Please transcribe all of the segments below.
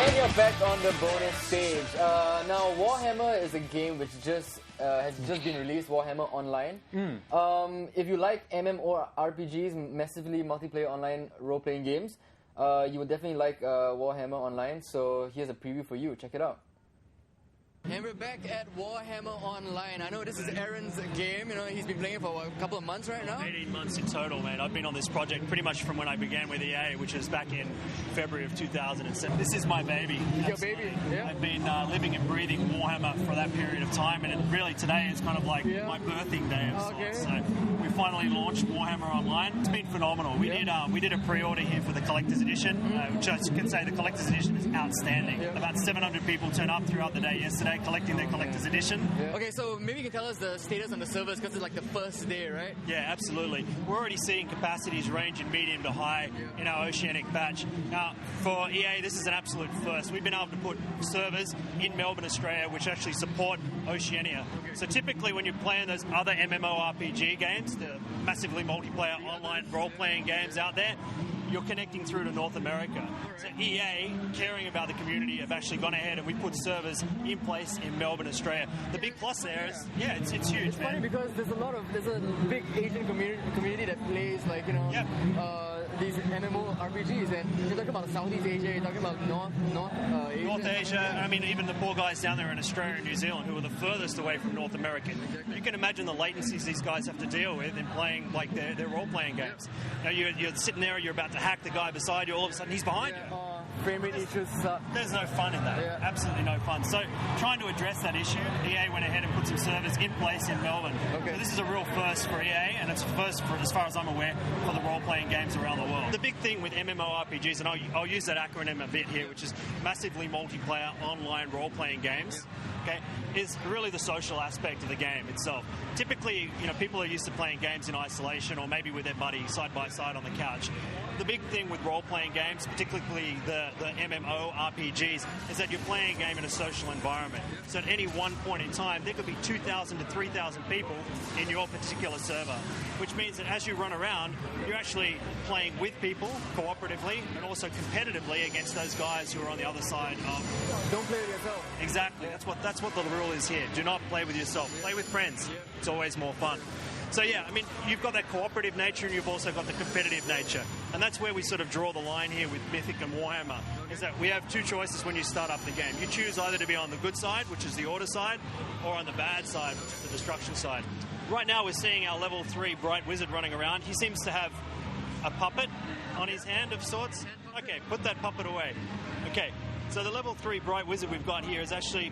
And you're back on the bonus stage. Now, Warhammer is a game which has just been released, Warhammer Online. If you like MMORPGs, massively multiplayer online role-playing games, you will definitely like Warhammer Online. So here's a preview for you. Check it out. And we're back at Warhammer Online. I know this is Aaron's game. You know, he's been playing for a couple of months right now. 18 months in total, man. I've been on this project pretty much from when I began with EA, which was back in February of 2007. This is my baby. Your baby, yeah. I've been living and breathing Warhammer for that period of time, and really today is kind of like my birthing day of sorts. So we finally launched Warhammer Online. It's been phenomenal. We did a pre-order here for the collector's edition, which I can say the collector's edition is outstanding. About 700 people turned up throughout the day yesterday, collecting their collector's edition. Okay, so maybe you can tell us the status on the servers because it's like the first day, right? Yeah, absolutely. We're already seeing capacities range in medium to high in our Oceanic batch. Now, for EA, this is an absolute first. We've been able to put servers in Melbourne, Australia, which actually support Oceania. So typically when you're playing those other MMORPG games, the massively multiplayer online role-playing games out there, you're connecting through to North America. So EA, caring about the community, have actually gone ahead and we put servers in place in Melbourne, Australia. The big plus there is, it's huge, it's funny because there's a big Asian community that plays like, you know, these MMORPGs, and you're talking about Southeast Asia, you're talking about North Asia. I mean, even the poor guys down there in Australia and New Zealand who are the furthest away from North America. Exactly. You can imagine the latencies these guys have to deal with in playing like their role-playing games. Now you're sitting there, you're about to hack the guy beside you, all of a sudden he's behind you. Frame rate issues. There's no fun in that. Absolutely no fun. So trying to address that issue, EA went ahead and put some servers in place in Melbourne. So this is a real first for EA, and it's a first, for, as far as I'm aware, for the role-playing games around the world. The big thing with MMORPGs, and I'll use that acronym a bit here, which is massively multiplayer online role-playing games, is really the social aspect of the game itself. Typically, you know, people are used to playing games in isolation or maybe with their buddy side by side on the couch. The big thing with role-playing games, particularly the MMORPGs, is that you're playing a game in a social environment. So at any one point in time, there could be 2,000 to 3,000 people in your particular server, which means that as you run around, you're actually playing with people cooperatively and also competitively against those guys who are on the other side of... Don't play with yourself. Exactly. That's what the rule is here. Do not play with yourself. Play with friends. It's always more fun. So yeah, I mean, you've got that cooperative nature and you've also got the competitive nature. And that's where we sort of draw the line here with Mythic and Warhammer, is that we have two choices when you start up the game. You choose either to be on the good side, which is the order side, or on the bad side, which is the destruction side. Right now we're seeing our level 3 Bright Wizard running around. He seems to have a puppet on his hand of sorts. Okay, put that puppet away. Okay, so the level 3 Bright Wizard we've got here is actually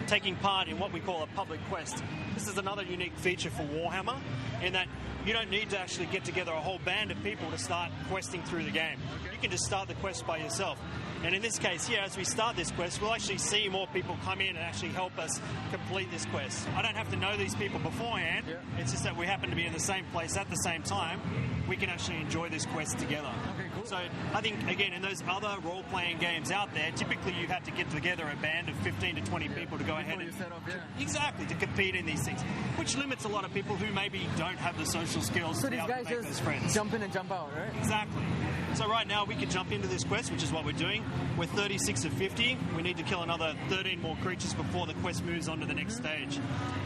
taking part in what we call a public quest. This is another unique feature for Warhammer in that you don't need to actually get together a whole band of people to start questing through the game. You can just start the quest by yourself. And in this case here, as we start this quest, we'll actually see more people come in and actually help us complete this quest. I don't have to know these people beforehand. It's just that we happen to be in the same place at the same time. We can actually enjoy this quest together. Okay, cool. So I think, again, in those other role-playing games out there, typically you have to get together a band of 15 to 20 people to go ahead and... Exactly, to compete in these things, which limits a lot of people who maybe don't have the social skills to be able to make those friends. Jump in and jump out, right? Exactly. So right now we can jump into this quest, which is what we're doing. We're 36 of 50. We need to kill another 13 more creatures before the quest moves on to the next stage.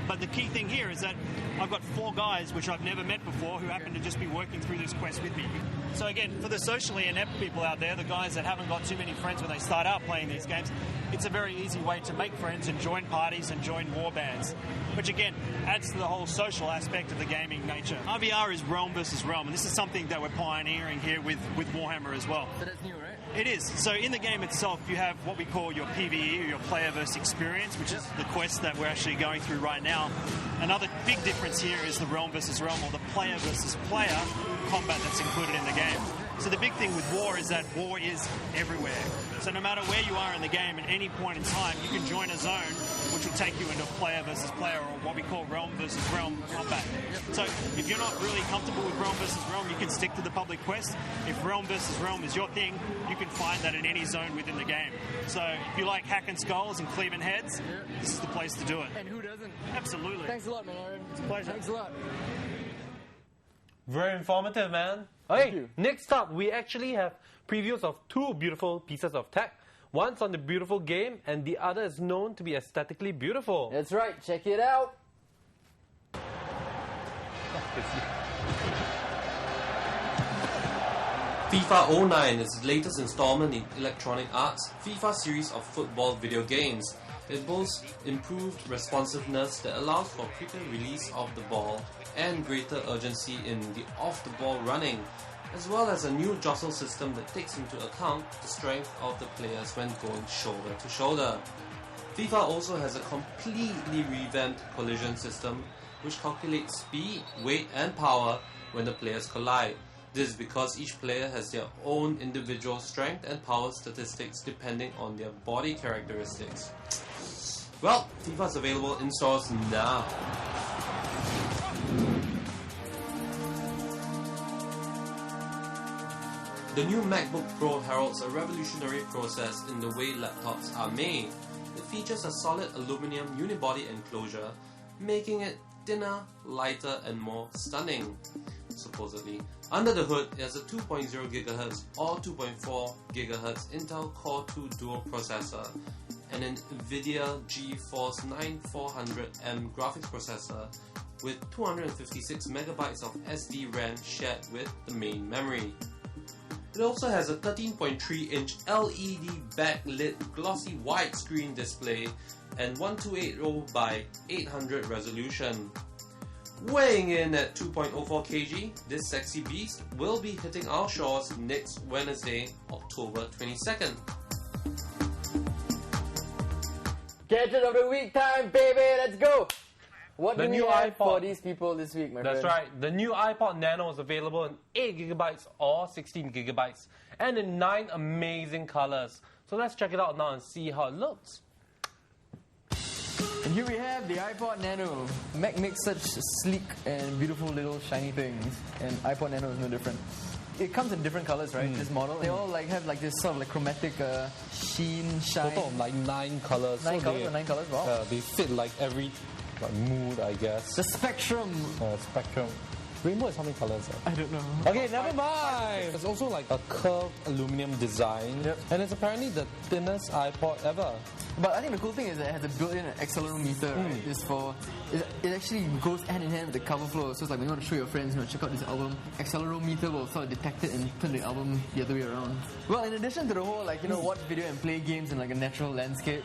But the key thing here is that I've got 4 guys which I've never met before who happen to just be working through this quest with me. So again, for the socially inept people out there, the guys that haven't got too many friends when they start out playing these games, it's a very easy way to make friends and join parties and join war bands, which again adds to the whole social aspect of the gaming nature. RVR is realm versus realm, and this is something that we're pioneering here with Warhammer as well. So that's new, right? It is. So in the game itself, you have what we call your PvE, or your player versus experience, which is the quest that we're actually going through right now. Another big difference here is the realm versus realm, or the player versus player combat that's included in the game. So the big thing with war is that war is everywhere. So no matter where you are in the game, at any point in time, you can join a zone which will take you into player versus player, or what we call realm versus realm combat. So if you're not really comfortable with realm versus realm, you can stick to the public quest. If realm versus realm is your thing, you can find that in any zone within the game. So if you like hacking skulls and cleaving heads, this is the place to do it. And who doesn't? Absolutely. Thanks a lot, man, Aaron. It's a pleasure. Thanks a lot. Very informative, man. Thank Okay, you. next up, we actually have previews of 2 beautiful pieces of tech. One's on the beautiful game, and the other is known to be aesthetically beautiful. That's right, check it out. FIFA 09 is the latest installment in Electronic Arts' FIFA series of football video games. It boasts improved responsiveness that allows for quicker release of the ball and greater urgency in the off-the-ball running, as well as a new jostle system that takes into account the strength of the players when going shoulder to shoulder. FIFA also has a completely revamped collision system which calculates speed, weight and power when the players collide. This is because each player has their own individual strength and power statistics depending on their body characteristics. Well, FIFA is available in stores now. The new Macbook Pro heralds a revolutionary process in the way laptops are made. It features a solid aluminum unibody enclosure, making it thinner, lighter and more stunning. Supposedly. Under the hood, it has a 2.0 GHz or 2.4 GHz Intel Core 2 dual processor and an NVIDIA GeForce 9400M graphics processor with 256 MB of SD RAM shared with the main memory. It also has a 13.3-inch LED backlit glossy widescreen display and 1280 by 800 resolution. Weighing in at 2.04 kg, this sexy beast will be hitting our shores next Wednesday, October 22nd. Gadget of the week time, baby, let's go! What do we have for iPod. these people this week, my That's friend? right. The new iPod Nano is available in 8GB or 16GB and in 9 amazing colors. So let's check it out now and see how it looks. And here we have the iPod Nano. Mac makes such sleek and beautiful little shiny things, and iPod Nano is no different. It comes in different colors, right? This model. They all have this sort of chromatic sheen, shine. Total of 9 colors. Nine colors, wow. They fit every mood, I guess. The spectrum. Spectrum. Rainbow is how many colors? I don't know. Okay, never mind. It's also a curved aluminum design, and it's apparently the thinnest iPod ever. But I think the cool thing is that it has a built-in accelerometer. Right? It's for it actually goes hand in hand with the cover flow. So it's like when you want to show your friends, check out this album. Accelerometer will sort of detect it and turn the album the other way around. Well, in addition to the whole watch video and play games in a natural landscape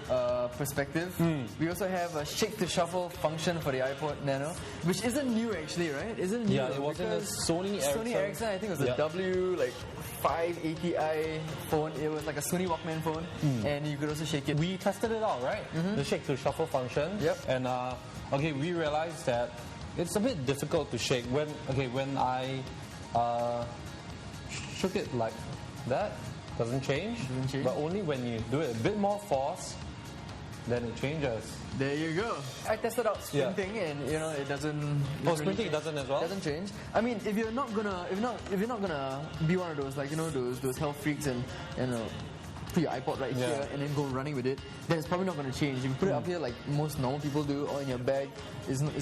perspective, we also have a shake to shuffle function for the iPod Nano, which isn't new actually, right? Isn't new? Yeah, it was in a Sony Ericsson. I think it was a W580i phone. It was like a Sony Walkman phone, and you could also shake it. We tested it out, right? The shake to shuffle function. Yep. And we realized that it's a bit difficult to shake when I shook it like that. Doesn't change. But only when you do it a bit more force, then it changes. There you go. I tested out sprinting, and it doesn't. Oh, sprinting doesn't as well. Doesn't change. I mean, if you're not gonna be one of those those health freaks and put your iPod right here and then go running with it, then it's probably not going to change. If you put it up here like most normal people do, or in your bag, then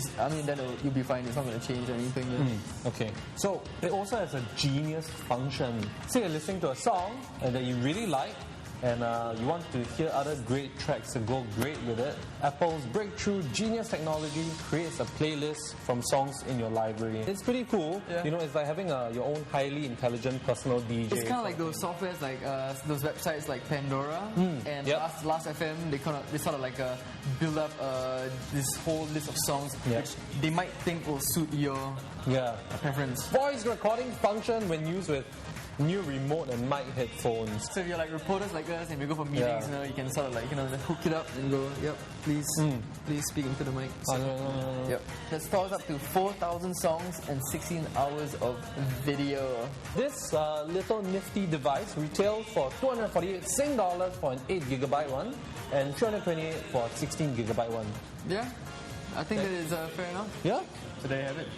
you'll be fine. It's not going to change anything. Okay. So it also has a genius function. Say you're listening to a song that you really like, and you want to hear other great tracks that go great with it. Apple's breakthrough genius technology creates a playlist from songs in your library. It's pretty cool. Yeah. It's like having your own highly intelligent personal DJ. It's kind of like those softwares, like those websites like Pandora and Last FM. They sort of build up this whole list of songs which they might think will suit your preference. Voice recording function when used with new remote and mic headphones. So if you're reporters like us and we go for meetings, you can sort of hook it up and go, please speak into the mic. So, Yep. That stores up to 4,000 songs and 16 hours of video. This little nifty device retails for 248 Sing dollars for an 8GB one and 328 for a 16GB one. Yeah, I think that is fair enough. Yeah. So there you have it.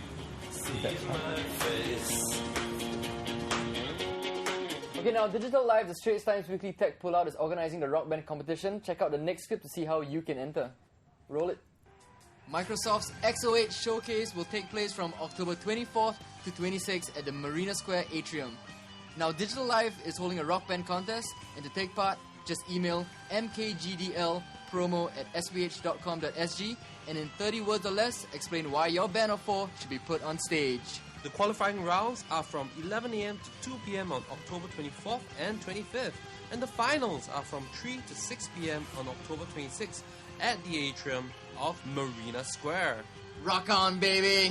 Okay, now Digital Live, the Straits Times Weekly Tech Pullout, is organizing the Rock Band competition. Check out the next clip to see how you can enter. Roll it. Microsoft's XO8 showcase will take place from October 24th to 26th at the Marina Square Atrium. Now, Digital Live is holding a Rock Band contest, and to take part, just email mkgdlpromo@svh.com.sg and in 30 words or less, explain why your band of 4 should be put on stage. The qualifying rounds are from 11 a.m. to 2 p.m. on October 24th and 25th, and the finals are from 3 to 6 p.m. on October 26th at the atrium of Marina Square. Rock on, baby!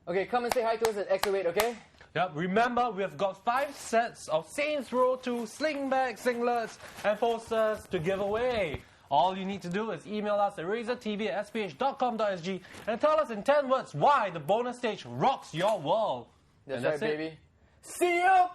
Okay, come and say hi to us at XO8, okay? Yep, remember we have got 5 sets of Saints Row 2 slingback singlets and posters to give away. All you need to do is email us at razortv@sph.com.sg and tell us in 10 words why the bonus stage rocks your world. That's right, baby. See ya!